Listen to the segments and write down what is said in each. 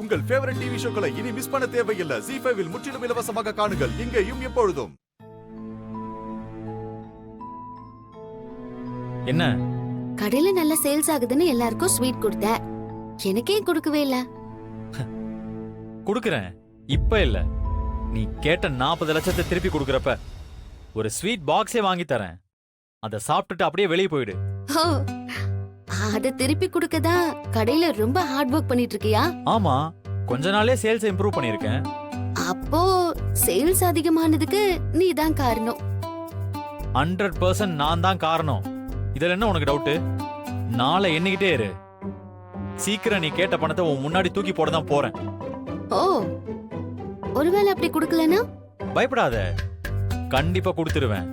உங்கள் favourite TV ஷோக்களை இனி miss பண்ண தேவையில்லை. ZEE5 இல் முற்றிலும் இலவசமாக காணுங்கள். இங்கேயும் எப்பொழுதும். என்ன கடையில நல்ல சேல்ஸ் ஆகுதுன்னு எல்லாருக்கும் ஸ்வீட் கொடுத்த, எனக்கே கொடுக்கவே இல்ல. குடுக்கறேன், இப்ப இல்ல. நீ கேட்ட 40 லட்சத்தை திருப்பி கொடுக்கறப்ப ஒரு ஸ்வீட் பாக்ஸே வாங்கி தரேன். அத சாப்பிட்டுட்டு அப்படியே வெளியே போயிடு. ஓ, அத திருப்பி கொடுக்கதா கடையில ரொம்ப ஹார்ட் ஒர்க் பண்ணிட்டு இருக்கியா? ஆமா, கொஞ்ச நாளே சேல்ஸ் இம்ப்ரூவ் பண்ணிருக்கேன். அப்போ சேல்ஸ் அதிகமானதுக்கு நீ தான் காரணம். 100% நான் தான் காரணம். இதுல என்ன உனக்கு டவுட்? நாளை எண்ணிக்கிட்டே இரு. சீக்கிரம் நீ கேட்ட பணத்தை உன் முன்னாடி தூக்கி போட தான் போறேன். ஓ, ஒருவேளை அப்படி கொடுக்கலனா? பயப்படாத, கண்டிப்பா கொடுத்துருவேன்.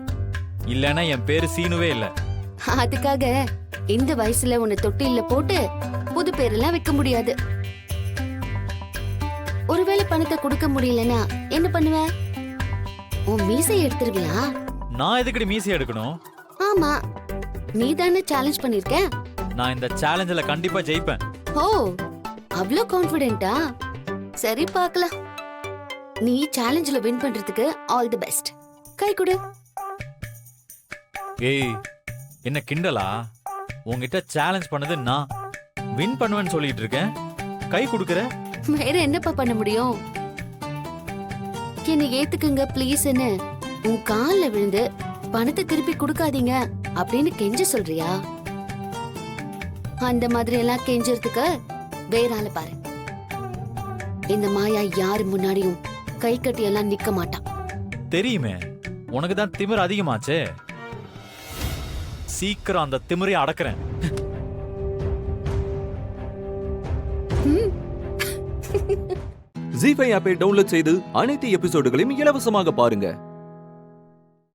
இல்லனா என் பேரு சீனுவே இல்ல. அதுக்காக இந்த வயசுல உன்னை தொட்டில்ல போட்டு புது பேரெல்லாம் வைக்க முடியாது. ஒருவேளை பணத்தை கொடுக்க முடியலனா என்ன பண்ணுவ? உன் மீசை எடுத்துருவியா? நான் எதுக்கடி மீசை எடுக்கணும்? ஆமா, நீ தானே சேலஞ்ச் பண்ணிருக்க. நான் இந்த சேலஞ்சில கண்டிப்பா ஜெயிப்பேன். ஓ, அவ்ளோ கான்ஃபிடென்ட்டா? சரி பார்க்கலாம். நீ சேலஞ்சில வின் பண்றதுக்கு ஆல் தி பெஸ்ட். கை கொடு. ஏய், என்ன கிண்டலா? உன்கிட்ட சேலஞ்ச் பண்ணது நான் வின் பண்ணுவேன்னு சொல்லிட்டு இருக்கேன். கை கொடுக்கற? வேற என்னப்பா பண்ண முடியும்? என்னை ஏத்துக்குங்க ப்ளீஸ்னு உன் கால்ல விழுந்து பணத்தை திருப்பி கொடுக்காதீங்க அப்படின்னு கெஞ்ச சொல்றியா? அந்த மாதிரி எல்லாம் கெஞ்சறதுக்கு வேற ஆளு பாரு. இந்த மாயா யாரு முன்னாடியும் கை கட்டி எல்லாம் நிக்க மாட்டான். தெரியுமே, உனக்கு தான் திமிர் அதிகமாச்சே. சீக்கிரம் அந்த திமிரை அடக்குறேன். ZEE5 ஆப்பை டவுன்லோட் செய்து அனைத்து எபிசோடுகளையும் இலவசமாக பாருங்க.